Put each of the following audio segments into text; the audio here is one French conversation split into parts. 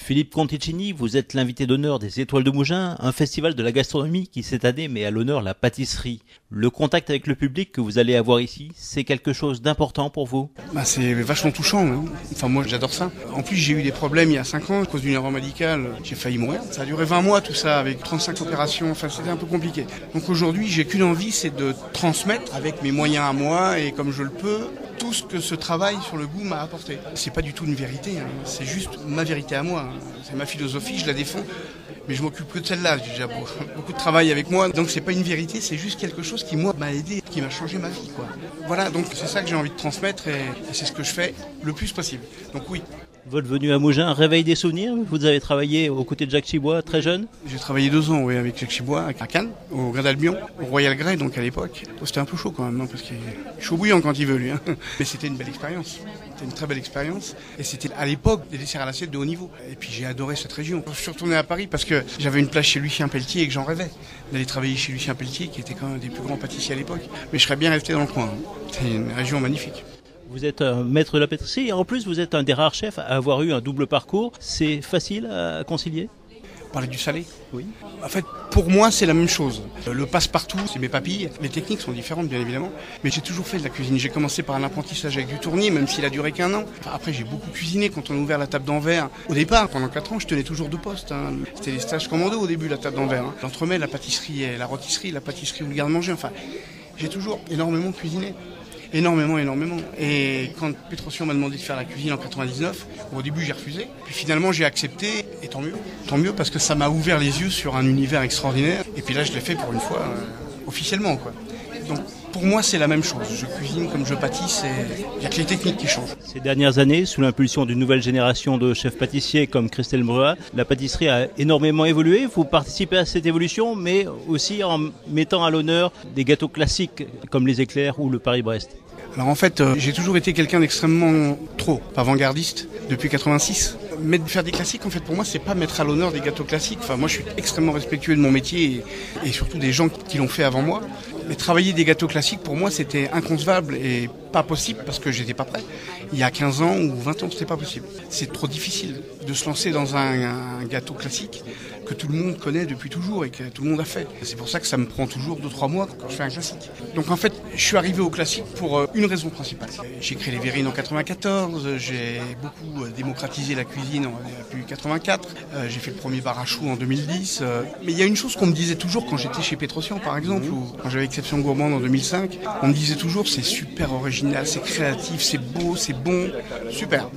Philippe Conticini, vous êtes l'invité d'honneur des Étoiles de Mougins, un festival de la gastronomie qui cette année met à l'honneur la pâtisserie. Le contact avec le public que vous allez avoir ici, c'est quelque chose d'important pour vous? C'est vachement touchant, hein. Enfin moi j'adore ça. En plus j'ai eu des problèmes il y a 5 ans à cause d'une erreur médicale, j'ai failli mourir. Ça a duré 20 mois tout ça avec 35 opérations, enfin c'était un peu compliqué. Donc aujourd'hui j'ai qu'une envie, c'est de transmettre avec mes moyens à moi et comme je le peux, tout ce que ce travail sur le goût m'a apporté. C'est pas du tout une vérité, hein. C'est juste ma vérité à moi. C'est ma philosophie, je la défends. Mais je m'occupe que de celle-là, j'ai déjà beaucoup de travail avec moi, donc c'est pas une vérité, c'est juste quelque chose qui moi m'a aidé, qui m'a changé ma vie, quoi. Voilà, donc c'est ça que j'ai envie de transmettre et c'est ce que je fais le plus possible. Donc oui. Votre venue à Mougins réveille des souvenirs? Vous avez travaillé aux côtés de Jacques Chibois très jeune? J'ai travaillé 2 ans, oui, avec Jacques Chibois à Cannes, au Grain d'Albion, au Royal Grey, donc à l'époque. C'était un peu chaud quand même, hein, parce qu'il est chaud bouillant quand il veut, lui. Hein. Mais c'était une belle expérience. C'était une très belle expérience. Et c'était à l'époque des desserts à l'assiette de haut niveau. Et puis j'ai adoré cette région. Je suis retourné à Paris parce que j'avais une place chez Lucien Pelletier et que j'en rêvais d'aller travailler chez Lucien Pelletier, qui était quand même un des plus grands pâtissiers à l'époque. Mais je serais bien resté dans le coin. Hein. C'est une région magnifique. Vous êtes un maître de la pâtisserie et en plus vous êtes un des rares chefs à avoir eu un double parcours. C'est facile à concilier? Parler du salé? Oui. En fait, pour moi, c'est la même chose. Le passe-partout, c'est mes papilles. Les techniques sont différentes, bien évidemment. Mais j'ai toujours fait de la cuisine. J'ai commencé par un apprentissage avec du tournis, même s'il a duré qu'1 an. Enfin, après, j'ai beaucoup cuisiné quand on a ouvert la table d'Anvers. Au départ, pendant 4 ans, je tenais toujours 2 postes. Hein. C'était les stages commando au début, la table d'Anvers. Hein. L'entremets, la pâtisserie et la rôtisserie, la pâtisserie ou le garde-manger. Enfin, j'ai toujours énormément cuisiné. Énormément. Et quand Pétrosian m'a demandé de faire la cuisine en 99, au début j'ai refusé. Puis finalement j'ai accepté, et tant mieux. Tant mieux parce que ça m'a ouvert les yeux sur un univers extraordinaire. Et puis là je l'ai fait pour une fois, officiellement, quoi. Donc pour moi c'est la même chose. Je cuisine comme je pâtisse et il n'y a que les techniques qui changent. Ces dernières années, sous l'impulsion d'une nouvelle génération de chefs pâtissiers comme Christelle Brua, la pâtisserie a énormément évolué. Vous participez à cette évolution, mais aussi en mettant à l'honneur des gâteaux classiques comme les éclairs ou le Paris-Brest. Alors en fait, j'ai toujours été quelqu'un d'extrêmement avant-gardiste depuis 86. Mais de faire des classiques, en fait, pour moi, c'est pas mettre à l'honneur des gâteaux classiques. Enfin, moi, je suis extrêmement respectueux de mon métier et surtout des gens qui l'ont fait avant moi. Mais travailler des gâteaux classiques, pour moi, c'était inconcevable et pas possible parce que j'étais pas prêt. Il y a 15 ans ou 20 ans, c'était pas possible. C'est trop difficile de se lancer dans un gâteau classique que tout le monde connaît depuis toujours et que tout le monde a fait. C'est pour ça que ça me prend toujours 2-3 mois quand je fais un classique. Donc en fait, je suis arrivé au classique pour une raison principale. J'ai créé les Verrines en 94, j'ai beaucoup démocratisé la cuisine depuis 84, j'ai fait le premier bar à choux en 2010. Mais il y a une chose qu'on me disait toujours quand j'étais chez Pétrosian par exemple, ou quand j'avais Exception Gourmande en 2005, on me disait toujours c'est super original, c'est créatif, c'est beau, c'est bon, super.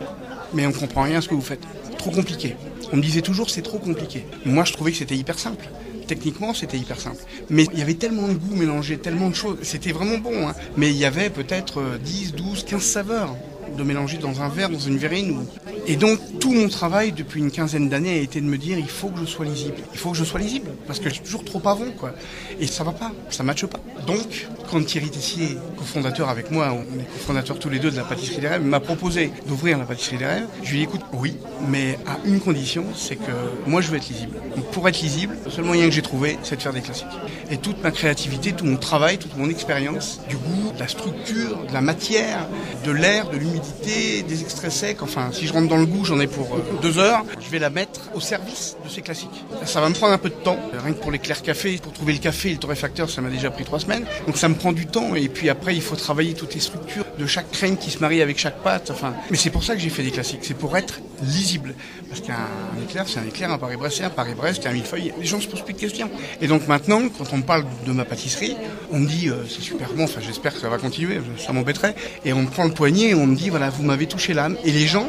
Mais on comprend rien à ce que vous faites. Trop compliqué. On me disait toujours c'est trop compliqué. Moi je trouvais que c'était hyper simple. Techniquement c'était hyper simple. Mais il y avait tellement de goûts mélangés, tellement de choses. C'était vraiment bon. Hein. Mais il y avait peut-être 10, 12, 15 saveurs de mélanger dans un verre, dans une verrine. Et donc tout mon travail depuis une quinzaine d'années a été de me dire il faut que je sois lisible. Il faut que je sois lisible parce que je suis toujours trop avant, quoi. Et ça va pas, ça matche pas. Donc quand Thierry Tessier, cofondateur avec moi, on est cofondateurs tous les deux de la Pâtisserie des Rêves, m'a proposé d'ouvrir la Pâtisserie des Rêves, je lui ai dit écoute, oui, mais à une condition, c'est que moi je veux être lisible. Donc pour être lisible, le seul moyen que j'ai trouvé, c'est de faire des classiques. Et toute ma créativité, tout mon travail, toute mon expérience, du goût, de la structure, de la matière, de l'air, de l'humidité, des extraits secs, enfin si je rentre dans le goût, j'en ai pour 2 heures, je vais la mettre au service de ces classiques. Ça va me prendre un peu de temps, rien que pour l'éclair café, pour trouver le café et le torréfacteur, ça m'a déjà pris 3 semaines. Donc ça me prend du temps et puis après il faut travailler toutes les structures de chaque crème qui se marie avec chaque pâte. Enfin, mais c'est pour ça que j'ai fait des classiques, c'est pour être lisible. Parce qu'un éclair, c'est un éclair, un Paris-Brest, c'est un Paris-Brest, un millefeuille. Les gens se posent plus de questions. Et donc maintenant, quand on me parle de ma pâtisserie, on me dit c'est super bon. Enfin, j'espère que ça va continuer, ça m'embêterait. Et on me prend le poignet et on me dit voilà, vous m'avez touché l'âme. Et les gens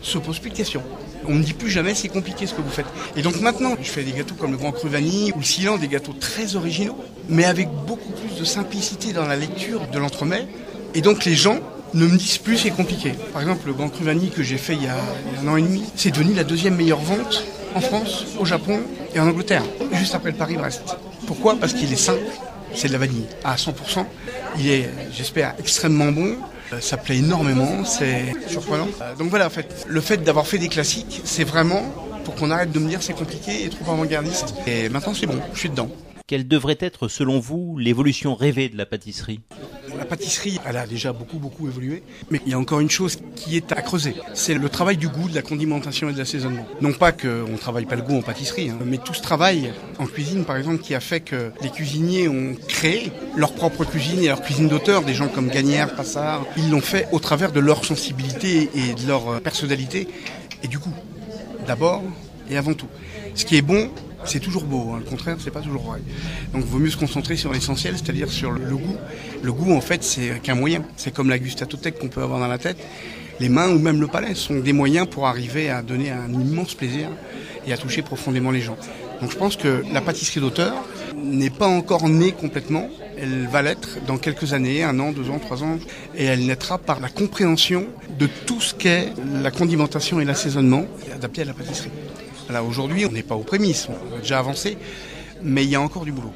se posent plus de questions. On me dit plus jamais c'est compliqué ce que vous faites. Et donc maintenant, je fais des gâteaux comme le Grand Cru Vanille ou le Silan, des gâteaux très originaux, mais avec beaucoup plus de simplicité dans la lecture de l'entremets. Et donc les gens ne me disent plus c'est compliqué. Par exemple, le Grand Cru Vanille que j'ai fait il y a 1 an et demi, c'est devenu la 2e meilleure vente en France, au Japon et en Angleterre, juste après le Paris-Brest. Pourquoi ? Parce qu'il est simple, c'est de la vanille à 100%. Il est, j'espère, extrêmement bon. Ça plaît énormément, c'est surprenant. Donc voilà, en fait, le fait d'avoir fait des classiques, c'est vraiment pour qu'on arrête de me dire c'est compliqué et trop avant-gardiste. Et maintenant c'est bon, je suis dedans. Quelle devrait être, selon vous, l'évolution rêvée de la pâtisserie ? La pâtisserie, elle a déjà beaucoup évolué, mais il y a encore une chose qui est à creuser. C'est le travail du goût, de la condimentation et de l'assaisonnement. Non pas qu'on ne travaille pas le goût en pâtisserie, mais tout ce travail en cuisine, par exemple, qui a fait que les cuisiniers ont créé leur propre cuisine et leur cuisine d'auteur. Des gens comme Gagnère, Passard, ils l'ont fait au travers de leur sensibilité et de leur personnalité et du goût. D'abord et avant tout. Ce qui est bon, c'est toujours beau, le contraire, c'est pas toujours vrai. Donc il vaut mieux se concentrer sur l'essentiel, c'est-à-dire sur le goût. Le goût, en fait, c'est qu'un moyen. C'est comme la gustatothèque qu'on peut avoir dans la tête. Les mains ou même le palais sont des moyens pour arriver à donner un immense plaisir et à toucher profondément les gens. Donc je pense que la pâtisserie d'auteur n'est pas encore née complètement. Elle va l'être dans quelques années, 1 an, 2 ans, 3 ans. Et elle naîtra par la compréhension de tout ce qu'est la condimentation et l'assaisonnement adapté à la pâtisserie. Là, aujourd'hui, on n'est pas aux prémices, on a déjà avancé, mais il y a encore du boulot.